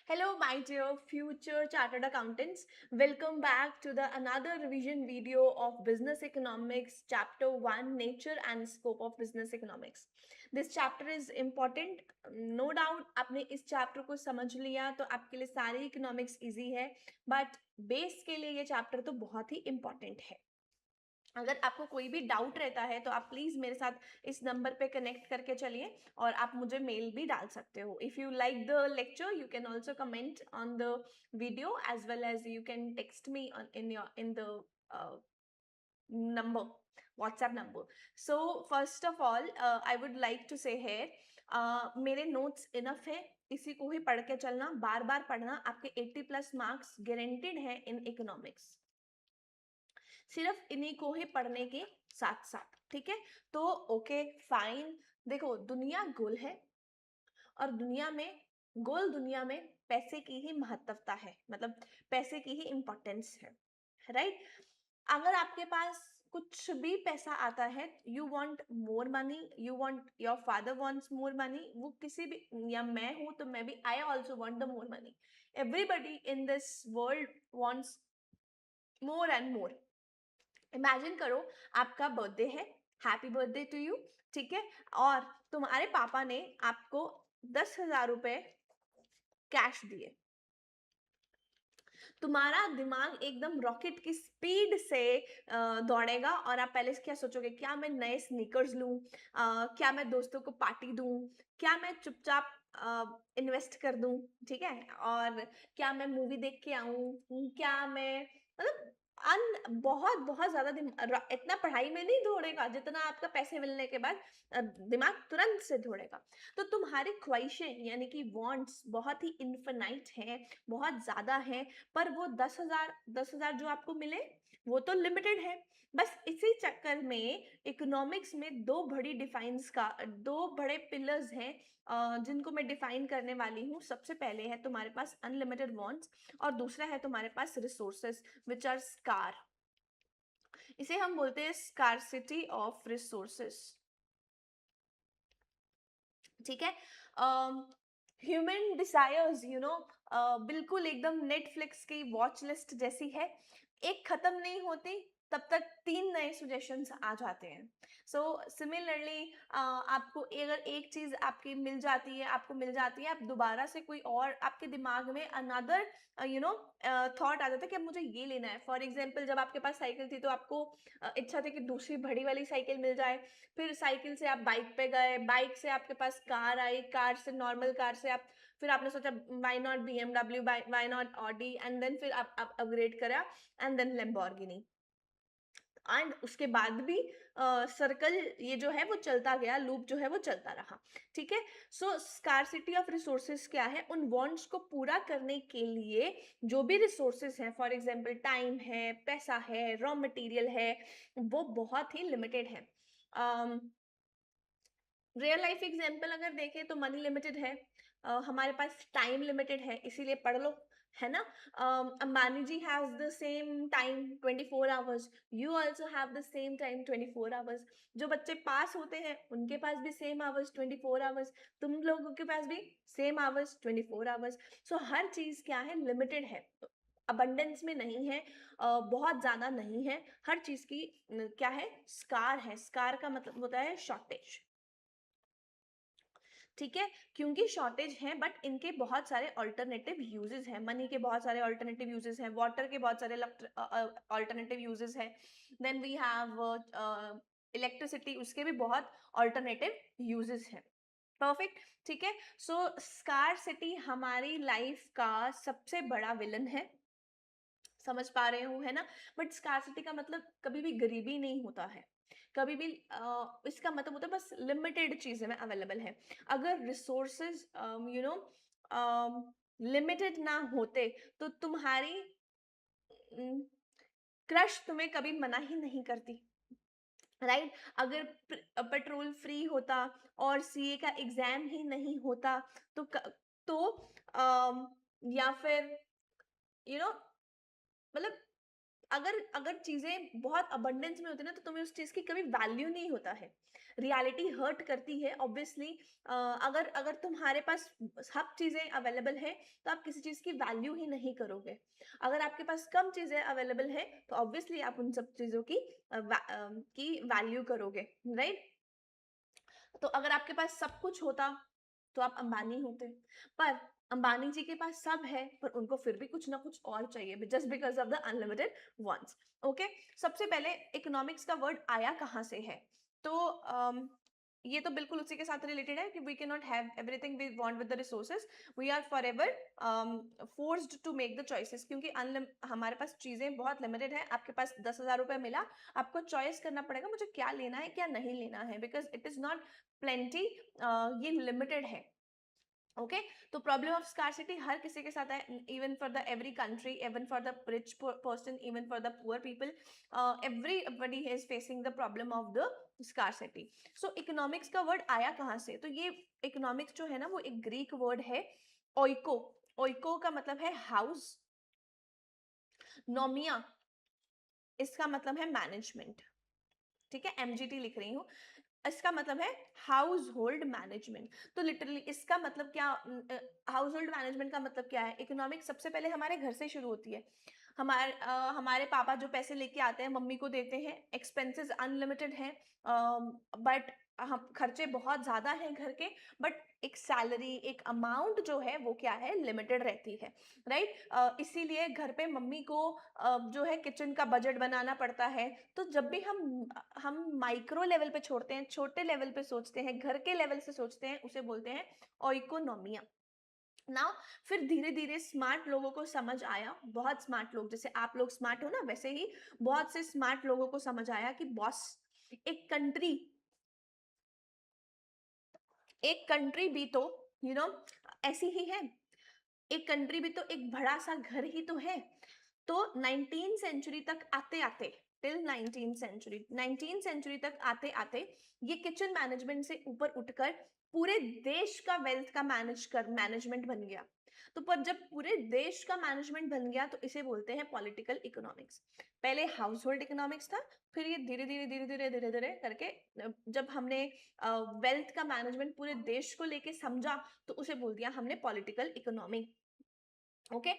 Hello, my dear future chartered accountants. Welcome back to the another revision video of Business Economics, Chapter 1, Nature and Scope of Business Economics. This chapter is important. No doubt आपने इस chapter को समझ लिया तो आपके लिए सारी economics easy है, बट बेस के लिए ये चैप्टर तो बहुत ही इम्पोर्टेंट है. अगर आपको कोई भी डाउट रहता है तो आप प्लीज़ मेरे साथ इस नंबर पे कनेक्ट करके चलिए और आप मुझे मेल भी डाल सकते हो. If you like the lecture you can also comment on the video as well as you can text me in the number, WhatsApp number. So first of all, I would like to say here, मेरे notes enough है, इसी को ही पढ़ के चलना, बार बार पढ़ना. आपके 80+ marks guaranteed है इन इकोनॉमिक्स, सिर्फ इन्हीं को ही पढ़ने के साथ साथ. ठीक है, तो ओके फाइन. देखो, दुनिया गोल है और दुनिया में पैसे की ही महत्वता है, मतलब पैसे की ही इंपॉर्टेंस है, राइट? अगर आपके पास कुछ भी पैसा आता है, you want more money, you want, your father wants more money, वो किसी भी, या मैं हूं तो मैं भी, I also want the more money. Everybody in this world wants more and more. Imagine करो, आपका बर्थडे है, हैप्पी बर्थडे टू यू, ठीक है, और तुम्हारे पापा ने आपको 10,000 रुपए कैश दिए. तुम्हारा दिमाग एकदम रॉकेट की स्पीड से दौड़ेगा और आप पहले से क्या सोचोगे, क्या मैं नए स्नीकर्स लूं, क्या मैं दोस्तों को पार्टी दूं, क्या मैं चुपचाप इन्वेस्ट कर दूं, ठीक है, और क्या मैं मूवी देख के आऊं, क्या मैं, मतलब बहुत बहुत ज्यादा इतना पढ़ाई में नहीं दौड़ेगा जितना आपका पैसे मिलने के बाद दिमाग तुरंत से दौड़ेगा. तो तुम्हारी ख्वाहिशें यानी कि वांट्स बहुत ही इन्फिनाइट हैं, बहुत ज्यादा हैं, पर वो 10,000 जो आपको मिले वो तो लिमिटेड है. बस इसी चक्कर में इकोनॉमिक्स में दो बड़े पिलर्स हैं, जिनको मैं डिफाइन करने वाली हूँ. सबसे पहले है तुम्हारे पास अनलिमिटेड वांट्स और दूसरा है तुम्हारे पास रिसोर्सेस विच आर स्कार. इसे हम बोलते हैं स्कारसिटी ऑफ रिसोर्सेस. ठीक है, ह्यूमन डिजायर्स बिल्कुल एकदम नेटफ्लिक्स की वॉच लिस्ट जैसी है, एक खत्म नहीं होती, तब तक 3 नए सजेशंस आ जाते हैं. सो सिमिलरली आपको अगर एक चीज आपको मिल जाती है, आप दोबारा से कोई और, आपके दिमाग में अनदर थॉट आ जाता है कि अब मुझे ये लेना है. फॉर एग्जाम्पल, जब आपके पास साइकिल थी तो आपको इच्छा थी कि दूसरी बड़ी वाली साइकिल मिल जाए. फिर साइकिल से आप बाइक पे गए, बाइक से आपके पास कार आई, कार से, नॉर्मल कार से आप, फिर आपने सोचा why not BMW, why not Audi, and then फिर आप अपग्रेड करा, एंड देन लैम्बोर्गिनी. एंड उसके बाद भी सर्कल ये जो है वो चलता गया, लूप जो है वो चलता रहा. ठीक है, सो स्कार्सिटी ऑफ रिसोर्सेज क्या है, उन वांट्स को पूरा करने के लिए जो भी रिसोर्सेज हैं, फॉर एग्जांपल टाइम है, पैसा है, रॉ मटेरियल है, वो बहुत ही लिमिटेड है. रियल लाइफ एग्जाम्पल अगर देखें तो मनी लिमिटेड है, हमारे पास टाइम लिमिटेड है, इसीलिए पढ़ लो, है ना. Ambani ji has the same time 24 hours, you also have the same time 24 hours. जो बच्चे पास होते हैं उनके पास भी सेम आवर्स 24 आवर्स, तुम लोगों के पास भी सेम आवर्स 24 आवर्स. सो हर चीज क्या है, लिमिटेड है, अबंडेंस में नहीं है, बहुत ज्यादा नहीं है. हर चीज की क्या है, स्कार है. स्कार का मतलब होता है शॉर्टेज. ठीक है, क्योंकि शॉर्टेज है, बट इनके बहुत सारे ऑल्टरनेटिव यूजेस हैं. मनी के बहुत सारे ऑल्टरनेटिव यूजेस हैं, वाटर के बहुत सारे ऑल्टरनेटिव यूजेस हैं, देन वी हैव इलेक्ट्रिसिटी, उसके भी बहुत ऑल्टरनेटिव यूजेस हैं. परफेक्ट. ठीक है, सो स्कार्सिटी हमारी लाइफ का सबसे बड़ा विलन है, समझ पा रहे हो, है ना. बट स्कार्सिटी का मतलब कभी भी गरीबी नहीं होता है, कभी भी इसका मतलब होता है बस लिमिटेड चीजें में अवेलेबल है. अगर रिसोर्सेज लिमिटेड ना होते तो तुम्हारी क्रश तुम्हें कभी मना ही नहीं करती, राइट. अगर पेट्रोल फ्री होता और सीए का एग्जाम ही नहीं होता तो तो या फिर यू नो मतलब अगर अगर चीजें बहुत अबंडेंस में होती है ना, तो तुम्हें उस चीज की कभी वैल्यू नहीं होता है। रियलिटी हर्ट करती है ऑब्वियसली। अगर अगर तुम्हारे पास सब चीजें अवेलेबल है, तो आप किसी चीज की वैल्यू ही नहीं करोगे। अगर आपके पास कम चीजें अवेलेबल है, तो ऑब्वियसली आप उन सब चीजों की वैल्यू करोगे, राइट। तो अगर आपके पास सब कुछ होता, तो आप अंबानी होते। पर अंबानी जी के पास सब है, पर उनको फिर भी कुछ ना कुछ और चाहिए, just because of the unlimited ones. Okay. सबसे पहले इकोनॉमिक्स का वर्ड आया कहाँ से है? तो ये तो बिल्कुल उसी के साथ रिलेटेड है कि we can not have everything we want with the resources, we are forever forced to make the choices, क्योंकि हमारे पास चीजें बहुत लिमिटेड है। आपके पास 10,000 रुपए मिला, आपको चॉइस करना पड़ेगा मुझे क्या लेना है क्या नहीं लेना है, because it is not plenty, ये लिमिटेड है। ओके। तो प्रॉब्लम ऑफ स्कार्सिटी हर किसी के साथ है, even for the every country, even for the rich person, even for the poor people, everybody is facing the problem of the scarcity. So economics का word आया कहाँ से? तो ये इकोनॉमिक्स जो है ना, वो एक ग्रीक वर्ड है, ओइको। ओइको का मतलब है हाउस, नोमिया इसका मतलब है मैनेजमेंट। ठीक है, एमजीटी लिख रही हूँ। इसका मतलब है हाउस होल्ड मैनेजमेंट। तो लिटरली इसका मतलब क्या, हाउस होल्ड मैनेजमेंट का मतलब क्या है? इकोनॉमिक्स सबसे पहले हमारे घर से शुरू होती है। हमारे पापा जो पैसे लेके आते हैं मम्मी को देते हैं, एक्सपेंसेस अनलिमिटेड हैं, बट हम खर्चे बहुत ज्यादा हैं घर के, बट एक सैलरी, एक अमाउंट जो है वो क्या है, लिमिटेड रहती है, राइट। इसीलिए घर पे मम्मी को जो है किचन का बजट बनाना पड़ता है। तो जब भी हम माइक्रो लेवल पे छोड़ते हैं, छोटे लेवल पे सोचते हैं, घर के लेवल से सोचते हैं, उसे बोलते हैं ओइकोनोमिया ना। फिर धीरे धीरे स्मार्ट लोगों को समझ आया, बहुत स्मार्ट लोग, जैसे आप लोग स्मार्ट हो ना, वैसे ही बहुत से स्मार्ट लोगों को समझ आया कि बॉस, एक कंट्री एक कंट्री भी तो यू नो ऐसी ही है। एक कंट्री भी तो एक बड़ा सा घर ही तो है। तो 19 सेंचुरी तक आते आते, टिल 19 सेंचुरी तक आते आते, ये किचन मैनेजमेंट से ऊपर उठकर पूरे देश का वेल्थ का मैनेजमेंट बन गया। तो पर जब पूरे देश का मैनेजमेंट बन गया, तो इसे बोलते हैं पॉलिटिकल इकोनॉमिक्स। पहले हाउस होल्ड इकोनॉमिक्स था, फिर ये धीरे धीरे धीरे धीरे धीरे धीरे करके जब हमने वेल्थ का मैनेजमेंट पूरे देश को लेके समझा, तो उसे बोल दिया हमने पॉलिटिकल इकोनॉमी। ओके।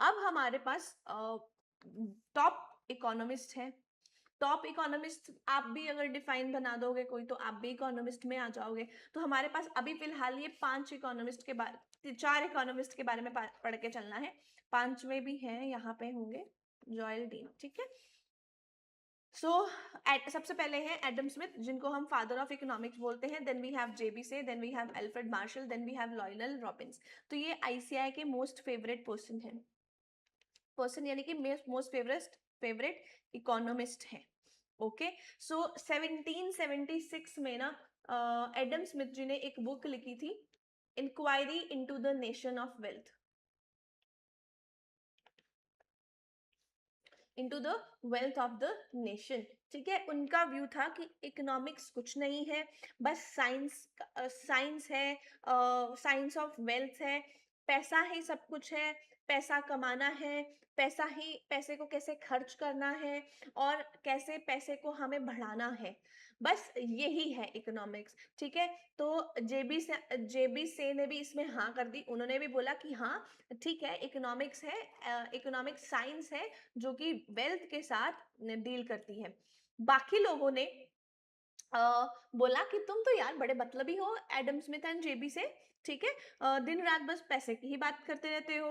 अब हमारे पास टॉप इकोनॉमिस्ट है। टॉप इकोनॉमिस्ट आप भी अगर डिफाइन बना दोगे कोई, तो आप भी इकोनॉमिस्ट में आ जाओगे। तो हमारे पास अभी फिलहाल ये 4 इकोनॉमिस्ट के बारे में पढ़ के चलना है। 5वें भी हैं, यहाँ पे होंगे, जॉयल डीन, ठीक है। सो सबसे पहले है एडम स्मिथ, जिनको हम फादर ऑफ इकोनॉमिक्स बोलते हैं। देन वी हैव जेबी से, then we have Alfred Marshall, then we have Lionel Robbins. तो ये आईसीआई के मोस्ट फेवरेट पर्सन यानी कि मोस्ट फेवरेट इकोनॉमिस्ट है। ओके। सो 1776 में ना एडम स्मिथ जी ने एक बुक लिखी थी, inquiry into the nation of wealth, into the wealth of the nation. ठीक है, उनका व्यू था कि इकोनॉमिक्स कुछ नहीं है, बस साइंस है, साइंस ऑफ वेल्थ है, पैसा ही सब कुछ है, पैसा कमाना है, पैसे को कैसे खर्च करना है, और कैसे पैसे को हमें बढ़ाना है, बस यही है इकोनॉमिक्स। ठीक है। तो जेबी से ने भी इसमें हाँ कर दी, उन्होंने भी बोला कि हाँ ठीक है, इकोनॉमिक्स है, इकोनॉमिक्स साइंस है जो कि वेल्थ के साथ डील करती है। बाकी लोगों ने अ, बोला कि तुम तो यार बड़े मतलबी हो, एडम स्मिथ एंड जेबी से। ठीक है, दिन रात बस पैसे की ही बात करते रहते हो,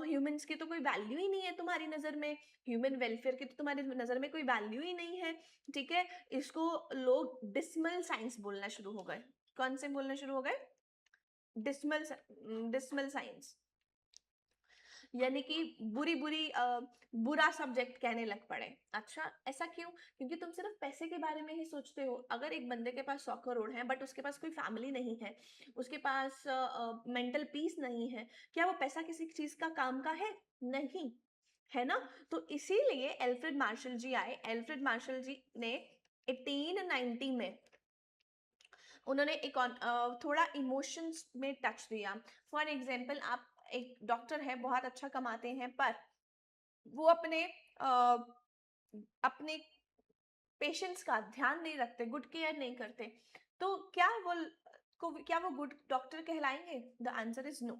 ह्यूमंस की तो कोई वैल्यू ही नहीं है तुम्हारी नजर में, ह्यूमन वेलफेयर की तो तुम्हारी नजर में कोई वैल्यू ही नहीं है। ठीक है, इसको लोग डिसमल साइंस बोलना शुरू हो गए। कौन से बोलना शुरू हो गए? डिसमल डिसमल साइंस, यानी कि बुरा सब्जेक्ट कहने लग पड़े। अच्छा, ऐसा क्यों? क्योंकि तुम सिर्फ पैसे के बारे में ही सोचते हो। अगर एक बंदे के पास 100 करोड़ है, बट उसके पास कोई फैमिली नहीं है, उसके पास मेंटल पीस नहीं है, क्या वो पैसा किसी चीज का काम का है? नहीं, है ना। तो इसीलिए एल्फ्रेड मार्शल जी आए। एल्फ्रेड मार्शल जी ने 1890 में उन्होंने थोड़ा इमोशंस में टच दिया। फॉर एग्जाम्पल, आप एक डॉक्टर है, बहुत अच्छा कमाते हैं, पर वो अपने अपने पेशेंट्स का ध्यान नहीं रखते, गुड केयर नहीं करते, तो क्या वो गुड डॉक्टर कहलाएंगे? The answer is no,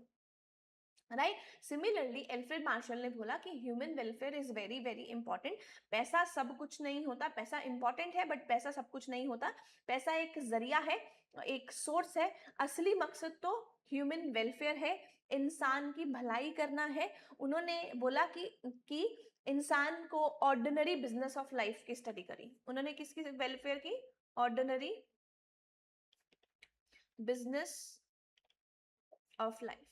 right. Similarly Alfred Marshall ने बोला कि human welfare is very very important. पैसा सब कुछ नहीं होता, पैसा इंपॉर्टेंट है बट पैसा सब कुछ नहीं होता। पैसा एक जरिया है, एक सोर्स है, असली मकसद तो ह्यूमन वेलफेयर है, इंसान की भलाई करना है। उन्होंने बोला कि इंसान को ऑर्डिनरी बिजनेस ऑफ लाइफ की स्टडी करी। उन्होंने किसकी वेलफेयर की? ऑर्डिनरी बिजनेस ऑफ लाइफ,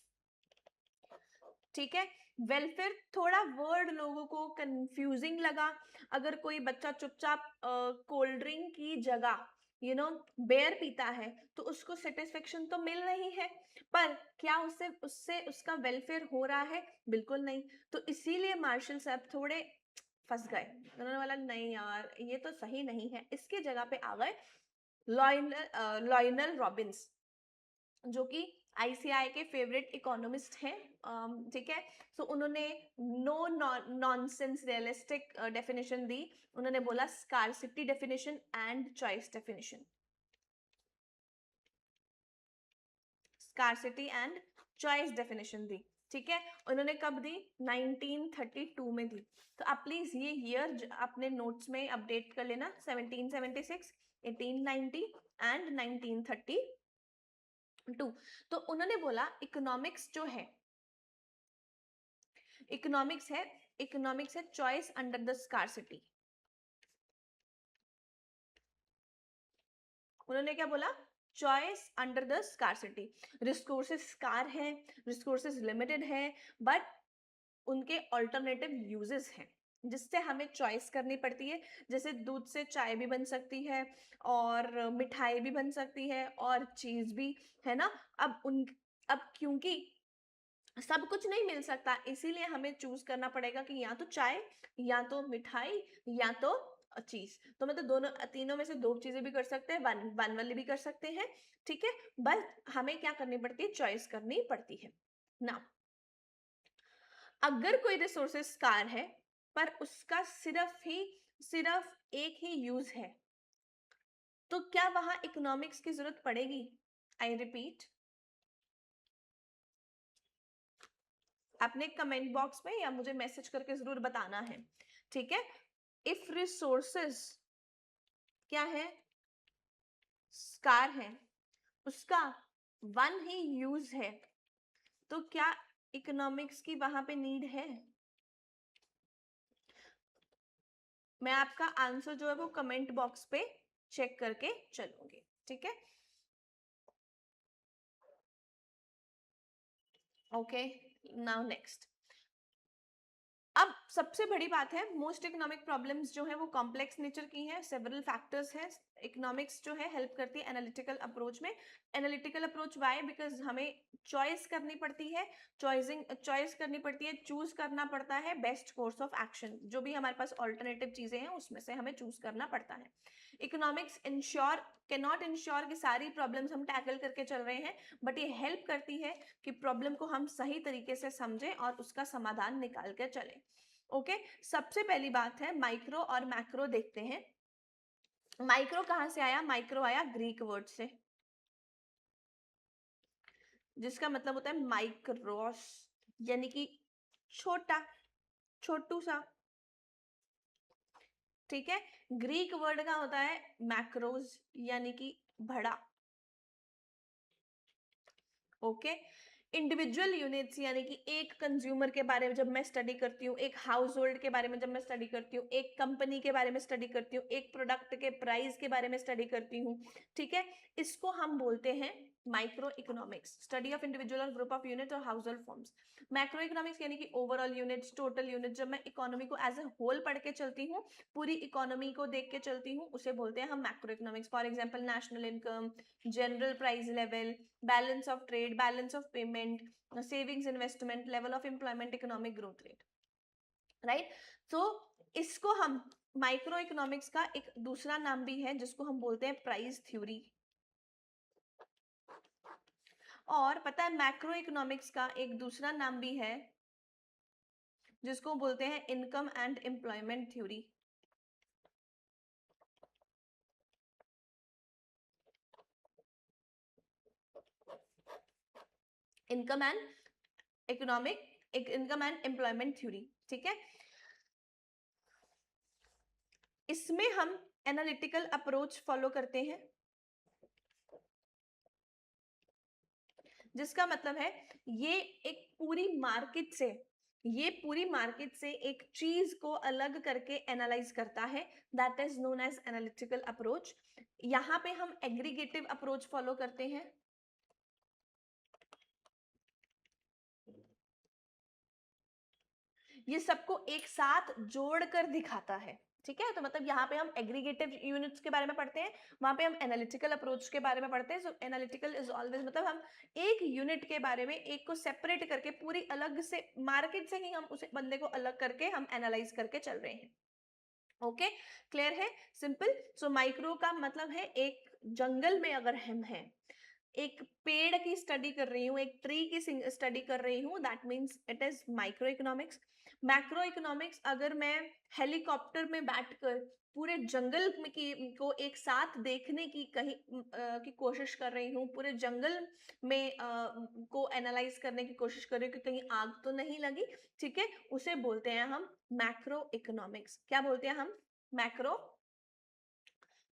ठीक है। वेलफेयर थोड़ा वर्ड लोगों को कंफ्यूजिंग लगा। अगर कोई बच्चा चुपचाप कोल्ड ड्रिंक की जगह बेयर पीता है तो उसको सेटिस्फेक्शन तो मिल रही है, पर क्या उससे उससे उसका वेलफेयर हो रहा है? बिल्कुल नहीं। तो इसीलिए मार्शल साहब थोड़े फंस गए। उन्होंने बोला नहीं यार, ये तो सही नहीं है। इसके जगह पे आ गए लॉयनल रॉबिन्स, जो कि आईसीआई के फेवरेट इकोनॉमिस्ट हैं, ठीक है। सो उन्होंने नो नॉनसेंस रियलिस्टिक डेफिनेशन दी। उन्होंने बोला scarcity definition and choice definition, scarcity and choice definition दी, ठीक है। उन्होंने कब दी? 1932 में दी। तो आप प्लीज ये ईयर अपने नोट्स में अपडेट कर लेना, 1776, 1890 एंड 1932। तो उन्होंने बोला इकोनॉमिक्स जो है, इकोनॉमिक्स है चॉइस अंडर द स्कार्सिटी। उन्होंने क्या बोला? Choice under the scarcity. Resources scar है, रिसोर्सेज लिमिटेड है, बट उनके ऑल्टरनेटिव यूजेस हैं जिससे हमें चॉइस करनी पड़ती है। जैसे दूध से चाय भी बन सकती है, और मिठाई भी बन सकती है, और चीज भी, है ना। अब क्योंकि सब कुछ नहीं मिल सकता, इसीलिए हमें चूज करना पड़ेगा कि या तो चाय, या तो मिठाई, या तो चीज। तो मतलब दोनों तीनों में से दो चीजें भी कर सकते हैं, वन वन वाली भी कर सकते हैं, ठीक है। बस हमें क्या करनी पड़ती है? चॉइस करनी पड़ती है ना। अगर कोई रिसोर्सेस कार है पर उसका सिर्फ एक ही यूज है, तो क्या वहां इकोनॉमिक्स की जरूरत पड़ेगी? आई रिपीट, अपने कमेंट बॉक्स में या मुझे मैसेज करके जरूर बताना है, ठीक है। इफ रिसोर्सेस क्या है? स्कार है, उसका वन ही यूज है, तो क्या इकोनॉमिक्स की वहां पे नीड है? मैं आपका आंसर जो है वो कमेंट बॉक्स पे चेक करके चलूंगी, ठीक है। Okay, now next. अब सबसे बड़ी बात है, मोस्ट इकोनॉमिक प्रॉब्लम्स जो है वो कॉम्प्लेक्स नेचर की हैं, सेवरल फैक्टर्स हैं। इकोनॉमिक्स जो है हेल्प करती है एनालिटिकल अप्रोच में। Analytical approach why? बिकॉज हमें चॉइस करनी पड़ती है, चॉइस करनी पड़ती है, चूज करना पड़ता है बेस्ट कोर्स ऑफ एक्शन। जो भी हमारे पास ऑल्टरनेटिव चीजें हैं उसमें से हमें चूज करना पड़ता है। इकोनॉमिक्स कैन नॉट इंश्योर कि सारी प्रॉब्लम्स हम टैकल करके चल रहे हैं, बट ये हेल्प करती है कि प्रॉब्लम को हम सही तरीके से समझें और उसका समाधान निकाल के चलें। ओके, सबसे पहली बात है माइक्रो और मैक्रो देखते हैं। माइक्रो कहां से आया? माइक्रो आया ग्रीक वर्ड से, जिसका मतलब होता है माइक्रोस, यानी कि छोटा, छोटू सा, ठीक है। ग्रीक वर्ड का होता है मैक्रोज, यानी कि बड़ा। ओके, इंडिविजुअल यूनिट्स यानी कि एक कंज्यूमर के बारे में जब मैं स्टडी करती हूँ, एक हाउस होल्ड के बारे में जब मैं स्टडी करती हूँ, एक कंपनी के बारे में स्टडी करती हूँ, एक प्रोडक्ट के प्राइस के बारे में स्टडी करती हूँ, ठीक है, इसको हम बोलते हैं micro economics, study of individual और ग्रुप ऑफ यूनिट और house hold forms. Macro economics यानी कि ओवरऑल यूनिट्स, टोटल यूनिट, जब मैं इकोनॉमी को एज ए होल पढ़ के चलती हूँ, पूरी इकोनॉमी को देख के चलती हूँ, उसे बोलते हैं हम macro economics. For example national income, general price level, balance of trade, balance of payment, savings, investment, level of employment, economic growth rate, right. तो इसको हम माइक्रो इकोनॉमिक्स का एक दूसरा नाम भी है जिसको हम बोलते हैं प्राइस थ्योरी। और पता है मैक्रो इकोनॉमिक्स का एक दूसरा नाम भी है जिसको बोलते हैं income and employment theory. Income and income and employment theory, ठीक है। इसमें हम एनालिटिकल अप्रोच फॉलो करते हैं, जिसका मतलब है ये एक पूरी मार्केट से एक चीज को अलग करके एनालाइज करता है, that is known as analytical approach. यहाँ पे हम एग्रीगेटिव अप्रोच फॉलो करते हैं, ये सबको एक साथ जोड़कर दिखाता है, ठीक है। तो मतलब यहाँ पे हम एग्रीगेटिव यूनिट्स के बारे में पढ़ते हैं, वहां पे हम एनालिटिकल अप्रोच के बारे में पढ़ते हैं। सो एनालिटिकल इज ऑलवेज मतलब हम एक यूनिट के बारे में, एक को सेपरेट करके पूरी अलग से मार्केट से ही हम उस बंदे को अलग करके हम एनालाइज करके चल रहे हैं। ओके, क्लियर है, सिंपल। सो माइक्रो का मतलब है एक जंगल में अगर हम हैं, एक पेड़ की स्टडी कर रही हूँ, एक ट्री की स्टडी कर रही हूँ, that means it is micro economics. Macro economics अगर मैं हेलीकॉप्टर में बैठकर पूरे जंगल में को एक साथ देखने की की कोशिश कर रही हूँ, पूरे जंगल में को एनालाइज करने की कोशिश कर रही हूँ कि कहीं आग तो नहीं लगी, ठीक है, उसे बोलते हैं हम मैक्रो इकोनॉमिक्स। क्या बोलते हैं हम? Macro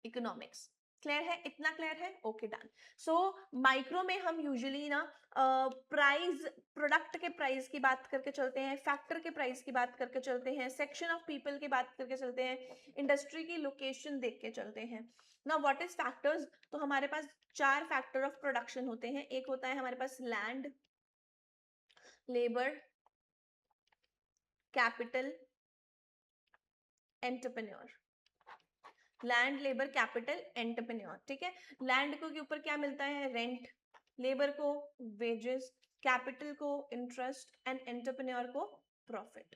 economics. क्लियर है, इतना क्लियर है? Okay, done. सो माइक्रो में हम यूजुअली ना प्राइस, प्रोडक्ट के प्राइस की बात करके चलते हैं, फैक्टर के प्राइस की बात करके चलते हैं, सेक्शन ऑफ पीपल की बात करके चलते हैं, इंडस्ट्री की लोकेशन देख के चलते हैं ना। What is factors? तो हमारे पास 4 फैक्टर ऑफ प्रोडक्शन होते हैं। एक होता है हमारे पास land, labour, capital, entrepreneur. Land, labour, capital, entrepreneur, ठीक है। लैंड को के ऊपर क्या मिलता है? रेंट। लेबर को वेजेस, कैपिटल को इंटरेस्ट एंड एंटरप्रेन्योर को प्रॉफिट।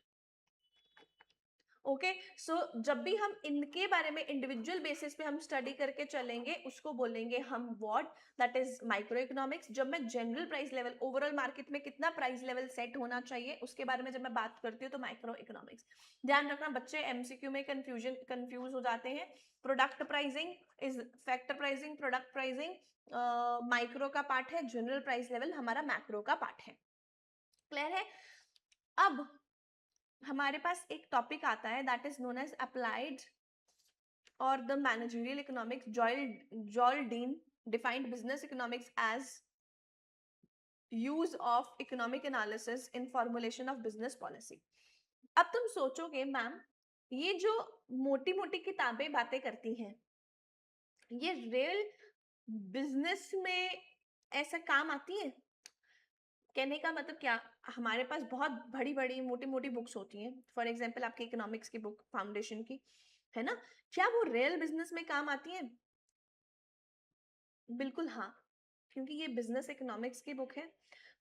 ओके, सो जब भी हम इनके बारे में इंडिविजुअल बेसिस पे हम स्टडी करके चलेंगे, उसको बोलेंगे हम what, that is micro economics. जब मैं general price level, overall market में कितना प्राइस लेवल सेट होना चाहिए, उसके बारे में जब मैं बात करती हूँ तो माइक्रो इकोनॉमिक्स। ध्यान रखना बच्चे, एमसीक्यू में कंफ्यूज हो जाते हैं। Product pricing is factor pricing, product pricing micro का पार्ट है, जनरल प्राइस लेवल हमारा मैक्रो का पार्ट है। क्लियर है? अब हमारे पास एक टॉपिक आता है that is known as applied और the managerial economics. Joel Dean defined business economics as use of economic analysis in formulation of business policy. अब तुम सोचोगे मैम, ये जो मोटी मोटी किताबें बातें करती हैं, ये रियल बिजनेस में ऐसा काम आती है? कहने का मतलब क्या, हमारे पास बहुत बड़ी बड़ी मोटी मोटी बुक्स होती हैं, फॉर एग्जाम्पल आपकी इकोनॉमिक्स की बुक, फाउंडेशन की, है ना, क्या वो रियल बिजनेस में काम आती है? बिल्कुल हाँ, क्योंकि ये बिजनेस इकोनॉमिक्स की बुक है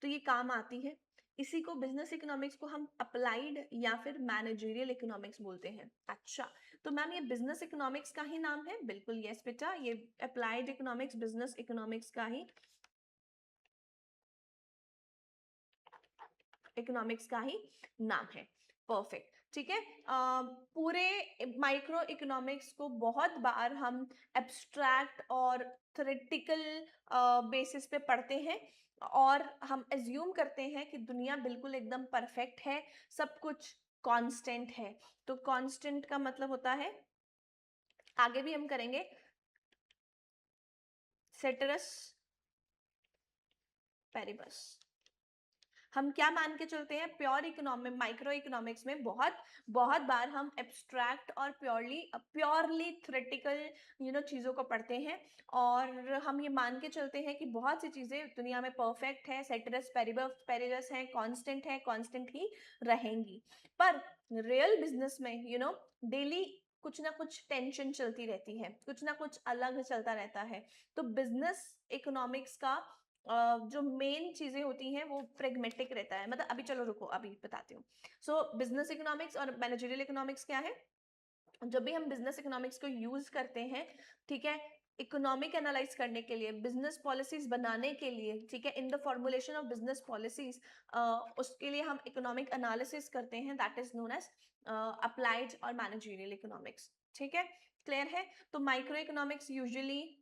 तो ये काम आती है। इसी को, बिजनेस इकोनॉमिक्स को हम अप्लाइड या फिर मैनेजरियल इकोनॉमिक्स बोलते हैं। अच्छा, तो मैम ये बिजनेस इकोनॉमिक्स का ही नाम है? बिल्कुल यस बेटा, ये अप्लाइड इकोनॉमिक्स बिजनेस इकोनॉमिक्स का ही नाम है। परफेक्ट, ठीक है। पूरे माइक्रो इकोनॉमिक्स को बहुत बार हम एब्स्ट्रैक्ट और थ्योरेटिकल बेसिस पे पढ़ते हैं और हम एज्यूम करते हैं कि दुनिया बिल्कुल एकदम परफेक्ट है, सब कुछ कांस्टेंट है। तो कांस्टेंट का मतलब होता है, आगे भी हम करेंगे, सेटरस पेरिबस। हम क्या मान के चलते हैं? प्योर इकोनॉमिक, माइक्रो इकोनॉमिक्स में बहुत बहुत बार हम एब्स्ट्रैक्ट और प्योरली थ्योरेटिकल चीजों को पढ़ते हैं और हम ये मान के चलते हैं कि बहुत सी चीजें दुनिया में परफेक्ट है, सेटरस पेरिबस है, कांस्टेंट ही रहेंगी। पर रियल बिजनेस में डेली कुछ ना कुछ टेंशन चलती रहती है, कुछ ना कुछ अलग चलता रहता है। तो बिजनेस इकोनॉमिक्स का जो मेन चीजें होती हैं वो प्रेगमेटिक रहता है। मतलब अभी चलो रुको, अभी बताती हूँ। सो बिजनेस इकोनॉमिक्स और मैनेजरियल इकोनॉमिक्स क्या है? जब भी हम बिजनेस इकोनॉमिक्स को यूज करते हैं, ठीक है, इकोनॉमिक एनालाइज करने के लिए, बिजनेस पॉलिसीज बनाने के लिए, ठीक है, in the formulation of business policies, उसके लिए हम इकोनॉमिक एनालिसिस करते हैं, that is known as applied और मैनेजरियल इकोनॉमिक्स। ठीक है, क्लियर है? तो micro economics usually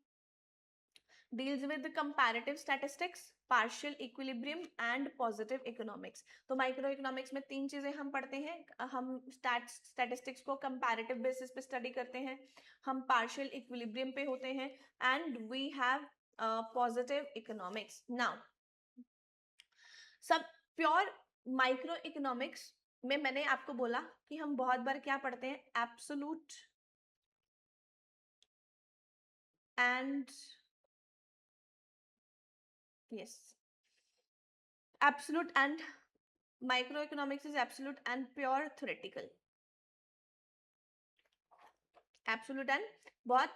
deals with comparative statistics, partial equilibrium and positive economics. तो माइक्रो इकोनॉमिक्स में 3 चीजें हम पढ़ते हैं। हम स्टैटिस्टिक्स को कंपैरेटिव बेसिस पे स्टडी करते हैं, हम पार्शियल इक्विलिब्रियम पे होते हैं, and we have positive economics. Now सब प्योर माइक्रो इकोनॉमिक्स में मैंने आपको बोला कि हम बहुत बार क्या पढ़ते हैं, absolute and yes, absolute and microeconomics is absolute and pure theoretical। absolute and बहुत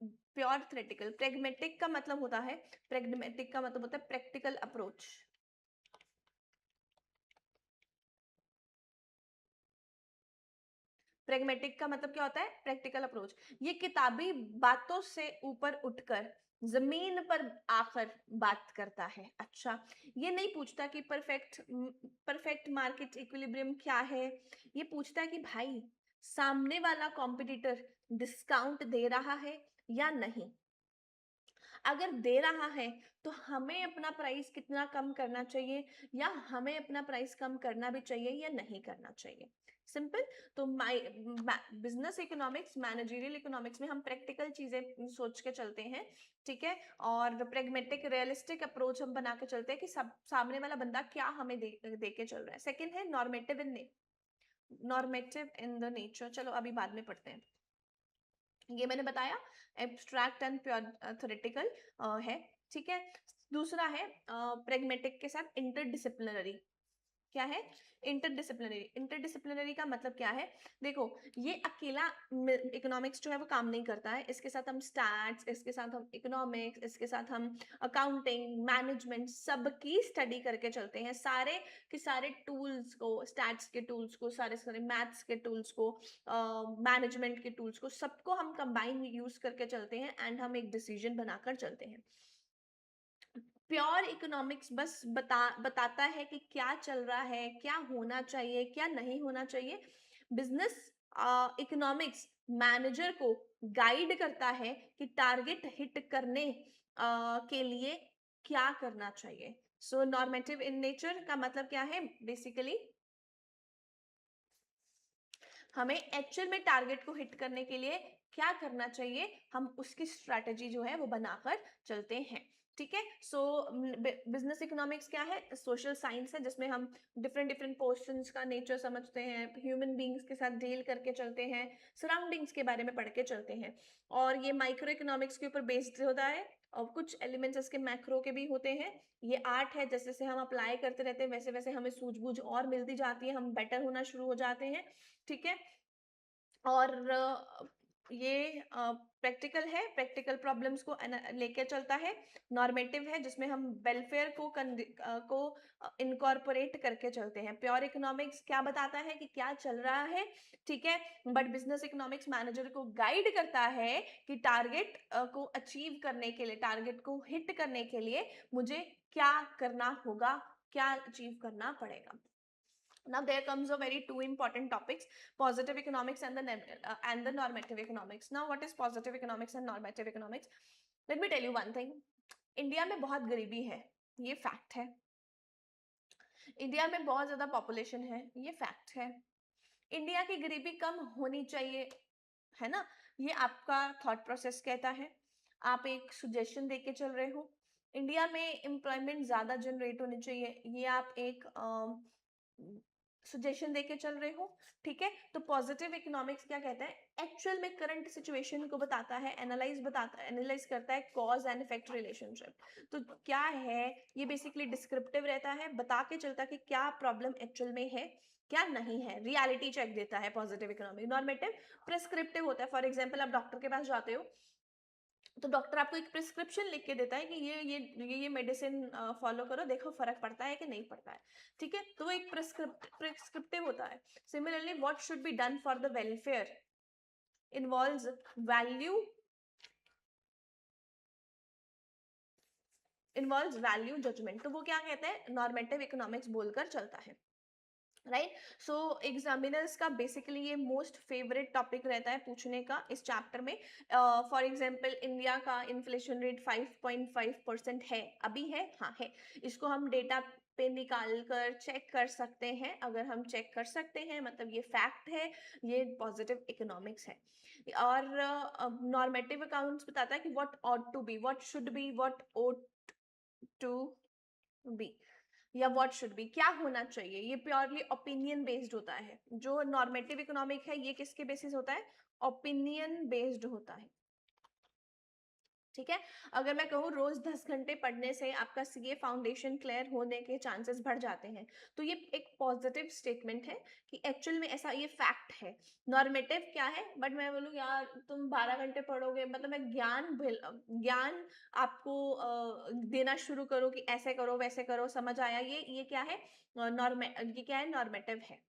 प्योर थ्योरेटिकल। प्रेगमेटिक का मतलब होता है, प्रेगमेटिक का मतलब होता है प्रैक्टिकल अप्रोच। प्रेगमेटिक का मतलब क्या होता है, प्रैक्टिकल अप्रोच। ये किताबी बातों से ऊपर उठकर जमीन पर आकर बात करता है। अच्छा, ये नहीं पूछता कि परफेक्ट मार्केट इक्विलिब्रियम क्या है, ये पूछता है कि भाई सामने वाला कॉम्पिटिटर डिस्काउंट दे रहा है या नहीं। अगर दे रहा है तो हमें अपना प्राइस कितना कम करना चाहिए, या हमें अपना प्राइस कम करना भी चाहिए या नहीं करना चाहिए। सिंपल। तो बिजनेस इकोनॉमिक्स, मैनेजरियल इकोनॉमिक्स में हम प्रैक्टिकल चीजें सोच के चलते हैं, ठीक है, और प्रेगमेटिक रियलिस्टिक अप्रोच हम बना के चलते हैं कि सब सामने वाला बंदा क्या हमें दे के चल रहा है। सेकंड है नॉर्मेटिव इन द नेचर। चलो अभी बाद में पढ़ते हैं, ये मैंने बताया एब्स्ट्रैक्ट एंड प्योर थ्योरेटिकल है, ठीक है। दूसरा है प्रेगमेटिक के साथ इंटरडिसिप्लिनरी। क्या है, इंटरडिसिप्लिनरी। इंटरडिसिप्लिनरी का मतलब क्या है, देखो ये अकेला इकोनॉमिक्स जो है वो काम नहीं करता है, इसके साथ हम स्टैट्स, इसके साथ हम इकोनॉमिक्स, इसके साथ हम अकाउंटिंग, मैनेजमेंट सबकी स्टडी करके चलते हैं। सारे के सारे टूल्स को, स्टैट्स के टूल्स को, सारे सारे मैथ्स के टूल्स को, मैनेजमेंट के टूल्स को, सबको हम कंबाइन यूज करके चलते हैं एंड हम एक डिसीजन बनाकर चलते हैं। प्योर इकोनॉमिक्स बस बताता है कि क्या चल रहा है, क्या होना चाहिए, क्या नहीं होना चाहिए। बिजनेस इकोनॉमिक्स मैनेजर को गाइड करता है कि टारगेट हिट करने के लिए क्या करना चाहिए। सो नॉर्मेटिव इन नेचर का मतलब क्या है, बेसिकली हमें एक्चुअल में टारगेट को हिट करने के लिए क्या करना चाहिए, हम उसकी स्ट्रैटेजी जो है वो बनाकर चलते हैं, ठीक है। सो बिजनेस इकोनॉमिक्स क्या है, सोशल साइंस है, जिसमें हम डिफरेंट डिफरेंट पर्सन्स का नेचर समझते हैं, ह्यूमन बींग्स के साथ डील करके चलते हैं, सराउंडिंग्स के बारे में पढ़ के चलते हैं। और ये माइक्रो इकोनॉमिक्स के ऊपर बेस्ड होता है, और कुछ एलिमेंट्स इसके मैक्रो के भी होते हैं। ये आर्ट है, जैसे जैसे हम अप्लाई करते रहते हैं वैसे वैसे हमें सूझबूझ और मिलती जाती है, हम बेटर होना शुरू हो जाते हैं, ठीक है। और ये प्रैक्टिकल है, प्रैक्टिकल प्रॉब्लम्स को लेके चलता है। नॉर्मेटिव है, जिसमें हम वेलफेयर को इनकॉर्पोरेट करके चलते हैं। प्योर इकोनॉमिक्स क्या बताता है कि क्या चल रहा है, ठीक है, बट बिजनेस इकोनॉमिक्स मैनेजर को गाइड करता है कि टारगेट को अचीव करने के लिए, टारगेट को हिट करने के लिए मुझे क्या करना होगा, क्या अचीव करना पड़ेगा। Now there comes a very two important topics, positive economics and the normative economics. Now what is positive economics and normative economics? Let me tell you one thing. India में बहुत गरीबी है, ये फैक्ट है। India में बहुत ज्यादा population है, ये फैक्ट है। इंडिया की गरीबी कम होनी चाहिए, है ना, ये आपका थॉट प्रोसेस कहता है, आप एक सुजेशन देके चल रहे हो। इंडिया में एम्प्लॉयमेंट ज्यादा जनरेट होनी चाहिए, ये आप एक सजेशन देके चल रहे हो, ठीक है। तो पॉजिटिव इकोनॉमिक्स क्या कहता है, एक्चुअल में करंट सिचुएशन को बताता है, एनालाइज करता है कॉज एंड इफेक्ट रिलेशनशिप। तो क्या है, ये बेसिकली डिस्क्रिप्टिव रहता है, बता के चलता है कि क्या प्रॉब्लम एक्चुअल में है, क्या नहीं है, रियलिटी चेक देता है पॉजिटिव इकोनॉमिक। नॉर्मेटिव प्रिस्क्रिप्टिव होता है। फॉर एग्जाम्पल आप डॉक्टर के पास जाते हो, तो डॉक्टर आपको एक प्रिस्क्रिप्शन लिख के देता है कि ये मेडिसिन फॉलो करो, देखो फर्क पड़ता है कि नहीं पड़ता है, ठीक है। तो वो एक प्रिस्क्रिप्टिव होता है। Similarly what should be done for the welfare involves value judgement. तो वो क्या कहते हैं, नॉर्मेटिव इकोनॉमिक्स बोलकर चलता है। राइट। सो एग्जामिनर्स का बेसिकली ये मोस्ट फेवरेट टॉपिक रहता है पूछने का इस चैप्टर में। फॉर एग्जांपल इंडिया का इन्फ्लेशन रेट 5.5% है, अभी है, हाँ है। इसको हम डेटा पे निकाल कर चेक कर सकते हैं। अगर हम चेक कर सकते हैं मतलब ये फैक्ट है, ये पॉजिटिव इकोनॉमिक्स है। और नॉर्मेटिव अकाउंट्स बताता है कि what ought to be, what should be, what ought to be, या व्हाट शुड बी, क्या होना चाहिए। ये प्योरली ओपिनियन बेस्ड होता है। जो नॉर्मेटिव इकोनॉमिक है ये किसके बेसिस होता है, ओपिनियन बेस्ड होता है। ठीक है। अगर मैं कहूँ रोज 10 घंटे पढ़ने से आपका सीए फाउंडेशन क्लियर होने के चांसेस बढ़ जाते हैं, तो ये एक पॉजिटिव स्टेटमेंट है कि एक्चुअल में ऐसा ये फैक्ट है। नॉर्मेटिव क्या है, बट मैं बोलूँ यार तुम 12 घंटे पढ़ोगे, मतलब मैं ज्ञान आपको देना शुरू करूँ कि ऐसे करो वैसे करो, समझ आया, ये क्या है, ये क्या है, नॉर्मेटिव है।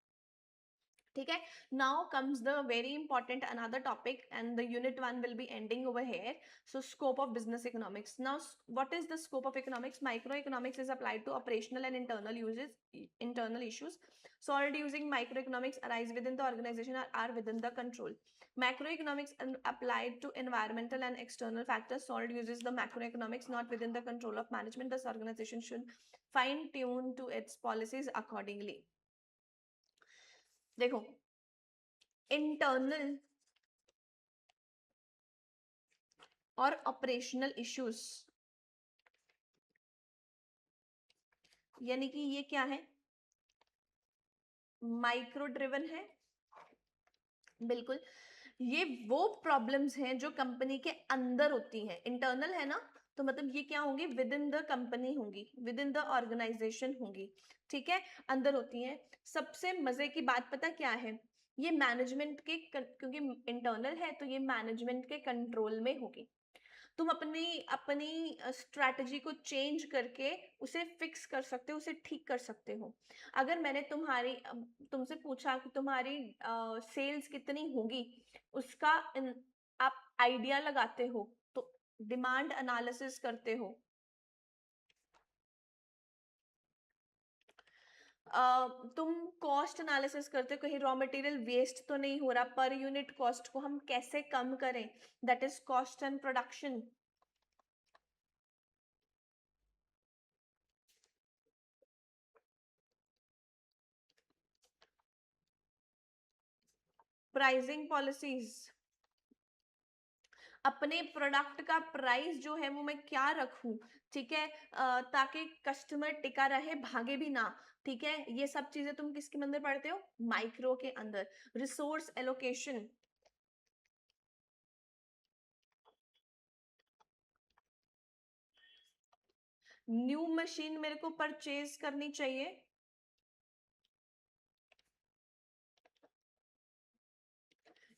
ठीक है। Now comes the very important another topic and the unit 1 will be ending over here. So scope of business economics. Now, what is the scope of economics? Microeconomics is applied to operational and internal issues solved using microeconomics arise within the organization or are within the control. Macroeconomics applied to environmental and external factors solved uses the macroeconomics not within the control of management. Thus, organization should fine tune to its policies accordingly. देखो, internal और operational issues, यानी कि ये क्या है, micro driven है। बिल्कुल, ये वो प्रॉब्लम्स हैं जो कंपनी के अंदर होती हैं। इंटरनल है ना, तो मतलब ये क्या होंगी, विद इन द कंपनी होंगी, विद इन द ऑर्गेनाइजेशन होंगी। ठीक है, अंदर होती हैं। सबसे मजे की बात पता क्या है, ये मैनेजमेंट के क्योंकि इंटरनल है तो ये मैनेजमेंट के कंट्रोल में होगी। तुम अपनी अपनी स्ट्रैटेजी को चेंज करके उसे फिक्स कर सकते हो, उसे ठीक कर सकते हो। अगर मैंने तुमसे पूछा कि तुम्हारी सेल्स कितनी होगी, उसका आप आइडिया लगाते हो, तो डिमांड एनालिसिस करते हो। तुम कॉस्ट एनालिसिस करते हो, कहीं रॉ मटेरियल वेस्ट तो नहीं हो रहा, पर यूनिट कॉस्ट को हम कैसे कम करें, that is cost and production. Pricing policies, अपने प्रोडक्ट का प्राइस जो है वो मैं क्या रखूं, ठीक है, ताकि कस्टमर टिका रहे, भागे भी ना। ठीक है, ये सब चीजें तुम किसके अंदर पढ़ते हो, माइक्रो के अंदर। रिसोर्स एलोकेशन, न्यू मशीन मेरे को परचेज करनी चाहिए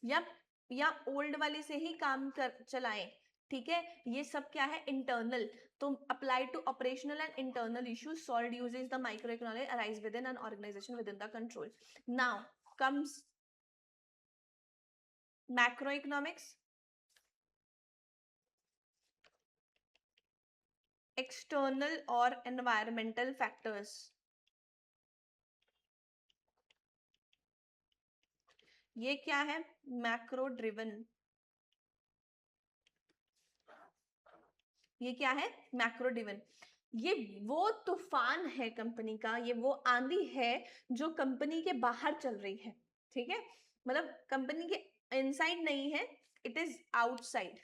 या ओल्ड वाले से ही काम कर चलाएं। ठीक है, ये सब क्या है, इंटरनल। तो apply to operational and internal issues solve uses the micro economy arise within an organisation within the control. Now comes macro economics, external और एनवायरमेंटल फैक्टर्स। ये क्या है, मैक्रो ड्रिवन। ये क्या है, मैक्रो ड्रिवन। ये वो तूफान है कंपनी का, ये वो आंधी है जो कंपनी के बाहर चल रही है। ठीक है, मतलब कंपनी के इनसाइड नहीं है, इट इज आउटसाइड।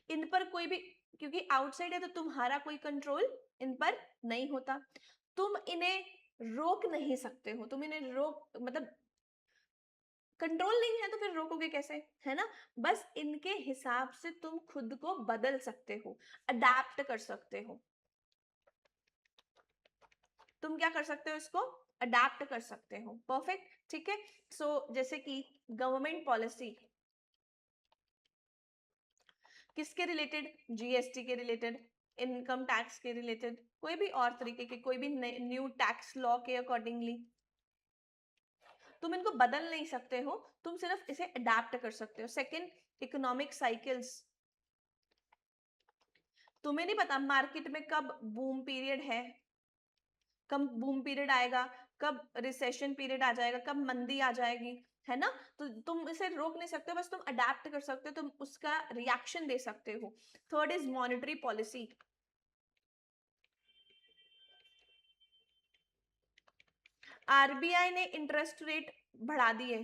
इन पर कोई भी, क्योंकि आउटसाइड है तो तुम्हारा कोई कंट्रोल इन पर नहीं होता। तुम इन्हें रोक नहीं सकते हो, तुम इन्हें रोक मतलब कंट्रोल नहीं है तो फिर रोकोगे कैसे, है ना। बस इनके हिसाब से तुम खुद को बदल सकते हो, अडेप्ट कर सकते हो। तुम क्या कर सकते हो, इसको अडेप्ट कर सकते हो। परफेक्ट, ठीक है। सो जैसे कि गवर्नमेंट पॉलिसी किसके रिलेटेड, जीएसटी के रिलेटेड, इनकम टैक्स के रिलेटेड, कोई भी और तरीके के, कोई भी न्यू टैक्स लॉ के अकॉर्डिंगली तुम इनको बदल नहीं सकते हो, तुम सिर्फ इसे अडेप्ट कर सकते हो। Second, economic cycles. तुम्हें नहीं पता मार्केट में कब बूम पीरियड है, कब बूम पीरियड आएगा, कब रिसेशन पीरियड आ जाएगा, कब मंदी आ जाएगी, है ना? तो तुम इसे रोक नहीं सकते, बस तुम अडेप्ट कर सकते हो, तुम उसका रिएक्शन दे सकते हो। Third is monetary policy. RBI ने इंटरेस्ट रेट बढ़ा दिए,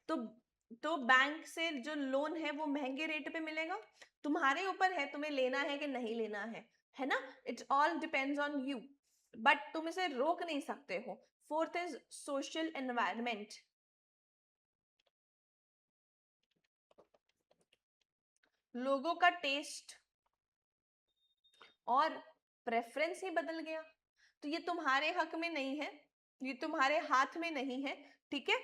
तो बैंक से जो लोन है वो महंगे रेट पे मिलेगा। तुम्हारे ऊपर है तुम्हें लेना है कि नहीं लेना है ना? It's all depends on you, but तुम इसे रोक नहीं सकते हो। Fourth is social environment. लोगों का टेस्ट और प्रेफरेंस ही बदल गया, तो ये तुम्हारे हक में नहीं है, ये तुम्हारे हाथ में नहीं है, ठीक है?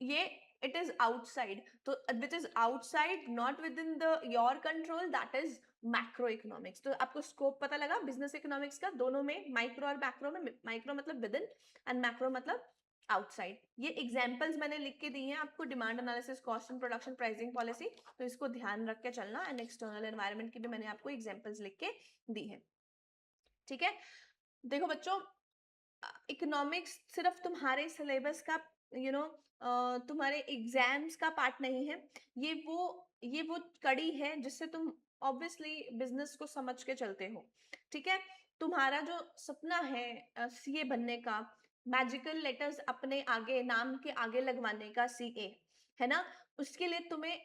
ये इट इज आउटसाइड, तो which is outside not with in the your control, that is macro economics. तो आपको स्कोप पता लगा बिजनेस इकोनॉमिक्स का, दोनों में, माइक्रो और मैक्रो में। माइक्रो मतलब विद इन एंड मैक्रो मतलब आउटसाइड। ये एग्जांपल्स मैंने लिख के दी हैं आपको, demand analysis, cost and production, pricing policy, तो इसको ध्यान रख के चलना। एंड एक्सटर्नल एनवायरनमेंट की भी मैंने आपको एग्जांपल्स लिख के दी है, ठीक है? देखो बच्चों, इकोनॉमिक्स सिर्फ तुम्हारे सिलेबस का, यू नो, तुम्हारे एग्जाम्स का पार्ट नहीं है। ये वो कड़ी है जिससे तुम ऑब्वियसली बिजनेस को समझ के चलते हो, ठीक है? तुम्हारा जो सपना है सीए बनने का, मैजिकल लेटर्स अपने आगे, नाम के आगे लगवाने का, सीए, है ना? उसके लिए तुम्हें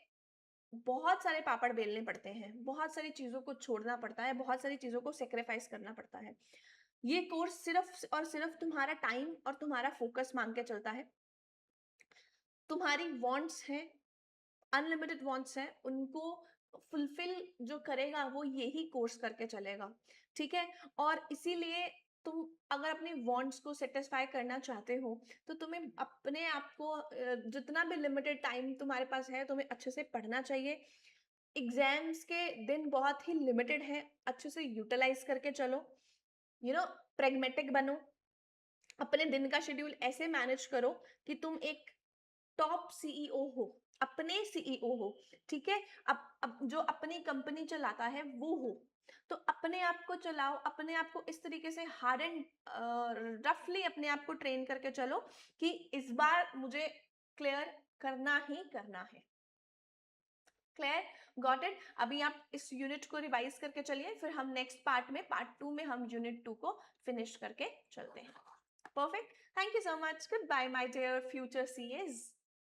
बहुत सारे पापड़ बेलने पड़ते हैं, बहुत सारी चीजों को छोड़ना पड़ता है, बहुत सारी चीजों को सेक्रीफाइस करना पड़ता है। ये कोर्स सिर्फ और सिर्फ तुम्हारा टाइम और तुम्हारा फोकस मांग के चलता है। तुम्हारी वांट्स हैं, अनलिमिटेड वांट्स हैं, उनको फुलफिल जो करेगा वो यही कोर्स करके चलेगा, ठीक है? और इसीलिए तुम अगर अपनी वांट्स को सेटिस्फाई करना चाहते हो, तो तुम्हें अपने आप को जितना भी लिमिटेड टाइम तुम्हारे पास है, तुम्हें अच्छे से पढ़ना चाहिए। एग्जाम्स के दिन बहुत ही लिमिटेड है, अच्छे से यूटिलाइज करके चलो, यू नो, प्रेग्मेटिक बनो, अपने दिन का शेड्यूल ऐसे मैनेज करो कि तुम एक टॉप सीईओ हो, अपने सीईओ हो, ठीक है? अब जो अपनी कंपनी चलाता है वो हो, तो अपने आप को चलाओ, अपने आप को इस तरीके से हार्ड एंड रफली अपने आप को ट्रेन करके चलो कि इस बार मुझे क्लियर करना ही करना है। क्लियर? Got it? अभी आप इस यूनिट को रिवाइज करके चलिए, फिर हम नेक्स्ट पार्ट में, पार्ट 2 में हम यूनिट 2 को फिनिश करके चलते हैं। Perfect. Thank you so much. Goodbye, my dear future CAs.